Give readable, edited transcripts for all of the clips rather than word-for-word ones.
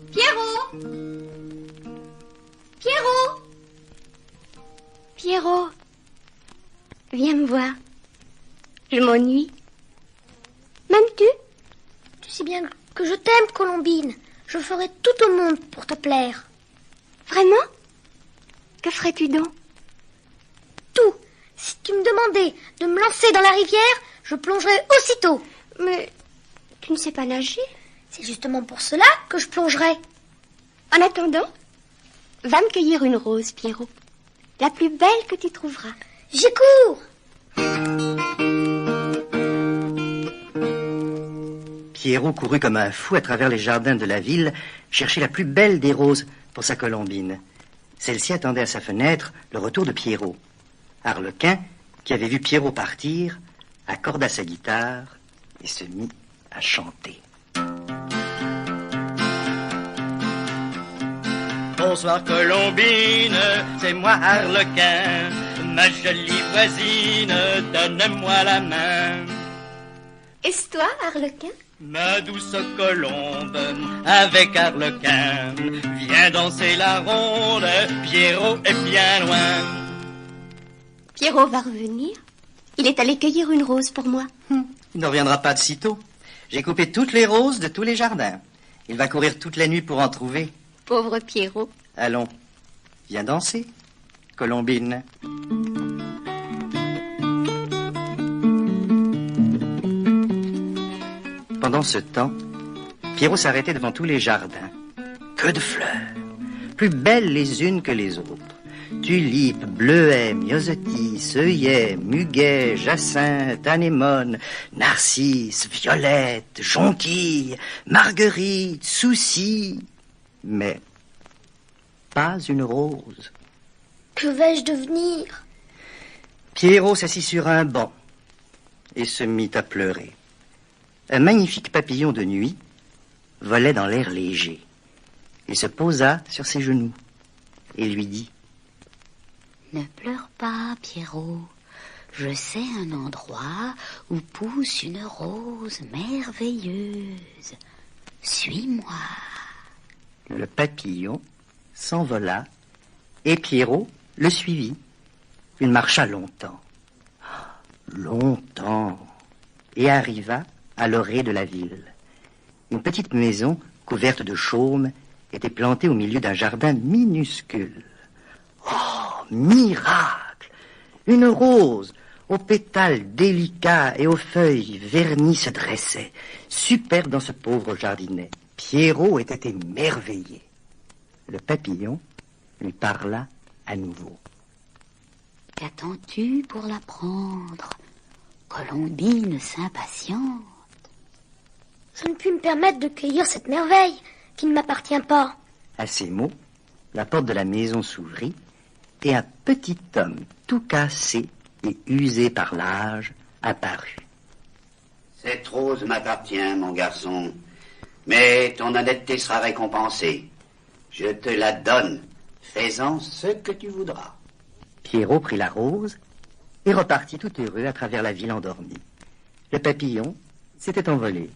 Pierrot! Pierrot! Pierrot! Viens me voir. Je m'ennuie. M'aimes-tu? Tu sais bien que je t'aime, Colombine. Je ferai tout au monde pour te plaire. Vraiment? Que ferais-tu donc? Tout. Si tu me demandais de me lancer dans la rivière, je plongerais aussitôt. Mais tu ne sais pas nager? C'est justement pour cela que je plongerai. En attendant, va me cueillir une rose, Pierrot. La plus belle que tu trouveras. J'y cours. Pierrot courut comme un fou à travers les jardins de la ville, chercher la plus belle des roses pour sa Colombine. Celle-ci attendait à sa fenêtre le retour de Pierrot. Arlequin, qui avait vu Pierrot partir, accorda sa guitare et se mit à chanter. Bonsoir Colombine, c'est moi Arlequin, ma jolie voisine, donne-moi la main. Est-ce toi, Arlequin? Ma douce Colombe, avec Arlequin, viens danser la ronde, Pierrot est bien loin. Pierrot va revenir. Il est allé cueillir une rose pour moi. Il ne reviendra pas de sitôt. J'ai coupé toutes les roses de tous les jardins. Il va courir toute la nuit pour en trouver. Pauvre Pierrot. Allons, viens danser, Colombine. Pendant ce temps, Pierrot s'arrêtait devant tous les jardins. Que de fleurs, plus belles les unes que les autres. Tulipes, bleuets, myosotis, œillets, muguets, jacinthes, anémones, narcisses, violettes, jonquilles, marguerites, soucis. Mais pas une rose. Que vais-je devenir? Pierrot s'assit sur un banc et se mit à pleurer. Un magnifique papillon de nuit volait dans l'air léger. Il se posa sur ses genoux et lui dit: Ne pleure pas, Pierrot. Je sais un endroit où pousse une rose merveilleuse. Suis-moi. Le papillon s'envola et Pierrot le suivit. Il marcha longtemps, et arriva à l'orée de la ville. Une petite maison couverte de chaume était plantée au milieu d'un jardin minuscule. Oh, miracle! Une rose aux pétales délicats et aux feuilles vernies se dressait, superbe dans ce pauvre jardinet. Pierrot était émerveillé. Le papillon lui parla à nouveau. Qu'attends-tu pour la prendre? Colombine s'impatiente. Je ne puis me permettre de cueillir cette merveille qui ne m'appartient pas. À ces mots, la porte de la maison s'ouvrit et un petit homme tout cassé et usé par l'âge apparut. Cette rose m'appartient, mon garçon, mais ton honnêteté sera récompensée. Je te la donne. Fais-en ce que tu voudras. Pierrot prit la rose et repartit tout heureux à travers la ville endormie. Le papillon s'était envolé.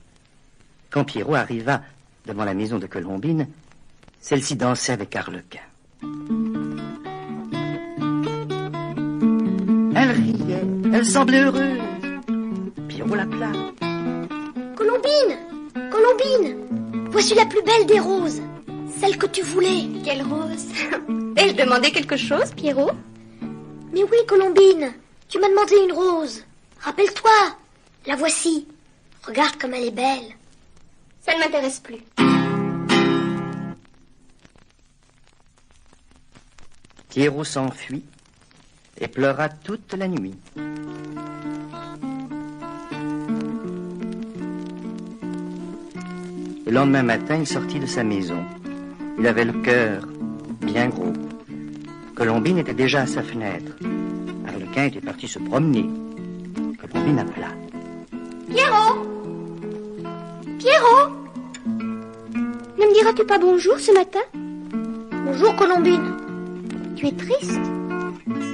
Quand Pierrot arriva devant la maison de Colombine, celle-ci dansait avec Arlequin. Elle riait, elle semblait heureuse. Pierrot l'appela. Colombine! Colombine! Voici la plus belle des roses. Celle que tu voulais. Quelle rose! Ai-je demandé quelque chose, Pierrot? Mais oui, Colombine. Tu m'as demandé une rose. Rappelle-toi. La voici. Regarde comme elle est belle. Ça ne m'intéresse plus. Pierrot s'enfuit et pleura toute la nuit. Le lendemain matin, il sortit de sa maison. Il avait le cœur bien gros. Colombine était déjà à sa fenêtre. Arlequin était parti se promener. Colombine appela. Pierrot! Pierrot! Ne me diras-tu pas bonjour ce matin? Bonjour, Colombine. Tu es triste?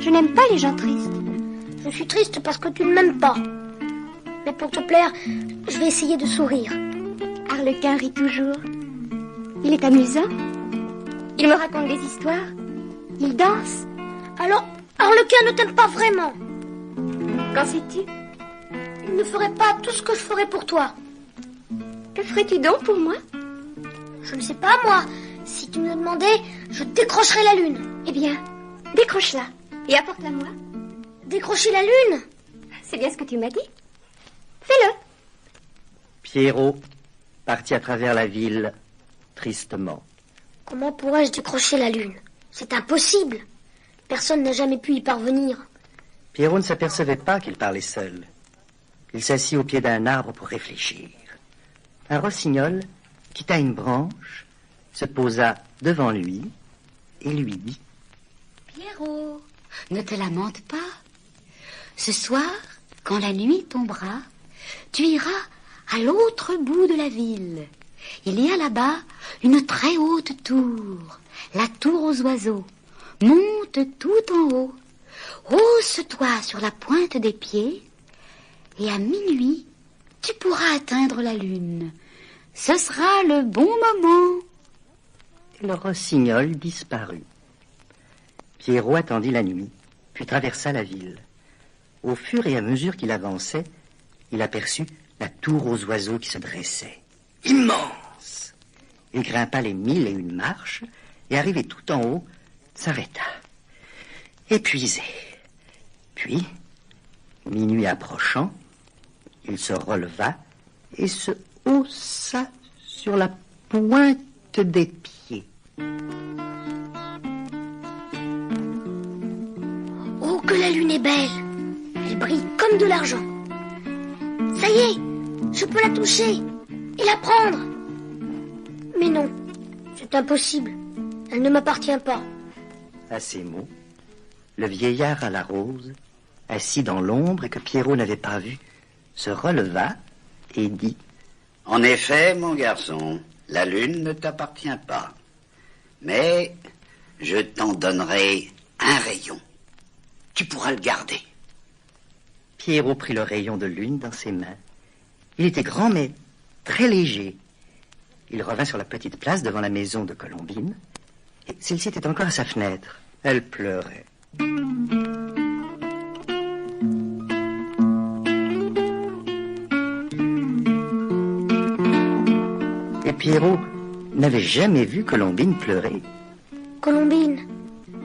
Je n'aime pas les gens tristes. Je suis triste parce que tu ne m'aimes pas. Mais pour te plaire, je vais essayer de sourire. Arlequin rit toujours. Il est amusant. Il me raconte des histoires. Il danse. Alors, Arlequin ne t'aime pas vraiment. Qu'en sais-tu? Il ne ferait pas tout ce que je ferais pour toi. Que ferais-tu donc pour moi? Je ne sais pas, moi. Si tu me le demandais, je décrocherais la lune. Eh bien, décroche-la et apporte-la moi. Décrocher la lune? C'est bien ce que tu m'as dit. Fais-le. Pierrot partit à travers la ville, tristement. Comment pourrais-je décrocher la lune? C'est impossible. Personne n'a jamais pu y parvenir. Pierrot ne s'apercevait pas qu'il parlait seul. Il s'assit au pied d'un arbre pour réfléchir. Un rossignol quitta une branche, se posa devant lui et lui dit: Pierrot, ne te lamente pas. Ce soir, quand la nuit tombera, tu iras à l'autre bout de la ville. Il y a là-bas une très haute tour, la tour aux oiseaux. Monte tout en haut, hausse-toi sur la pointe des pieds, et à minuit, tu pourras atteindre la lune. Ce sera le bon moment. Le rossignol disparut. Pierrot attendit la nuit, puis traversa la ville. Au fur et à mesure qu'il avançait, il aperçut la tour aux oiseaux qui se dressait. Immense! Il grimpa les 1001 marches et, arrivé tout en haut, s'arrêta, épuisé. Puis, minuit approchant, il se releva et se haussa sur la pointe des pieds. Oh, que la lune est belle! Elle brille comme de l'argent. Ça y est, je peux la toucher et la prendre. Mais non, c'est impossible. Elle ne m'appartient pas. À ces mots, le vieillard à la rose, assis dans l'ombre et que Pierrot n'avait pas vu, se releva et dit: En effet, mon garçon, la lune ne t'appartient pas. Mais je t'en donnerai un rayon. Tu pourras le garder. Pierrot prit le rayon de lune dans ses mains. Il était grand mais très léger. Il revint sur la petite place devant la maison de Colombine. Et celle-ci était encore à sa fenêtre. Elle pleurait. Et Pierrot n'avait jamais vu Colombine pleurer. Colombine,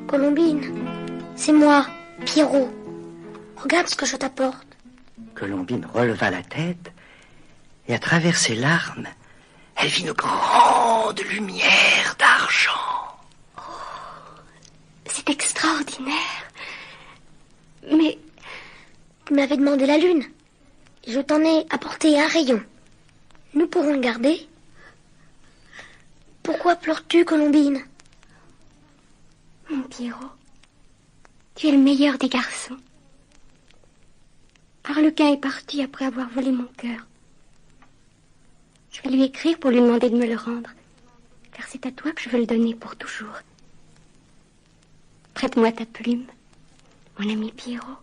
Colombine, c'est moi, Pierrot. Regarde ce que je t'apporte. Colombine releva la tête et à travers ses larmes, elle vit une grande lumière d'argent. C'est extraordinaire. Mais Tu m'avais demandé la lune. Et je t'en ai apporté un rayon. Nous pourrons le garder. Pourquoi pleures-tu, Colombine? mon Pierrot, tu es le meilleur des garçons. Arlequin est parti après avoir volé mon cœur. Je vais lui écrire pour lui demander de me le rendre, car c'est à toi que je veux le donner pour toujours. Prête-moi ta plume, mon ami Pierrot.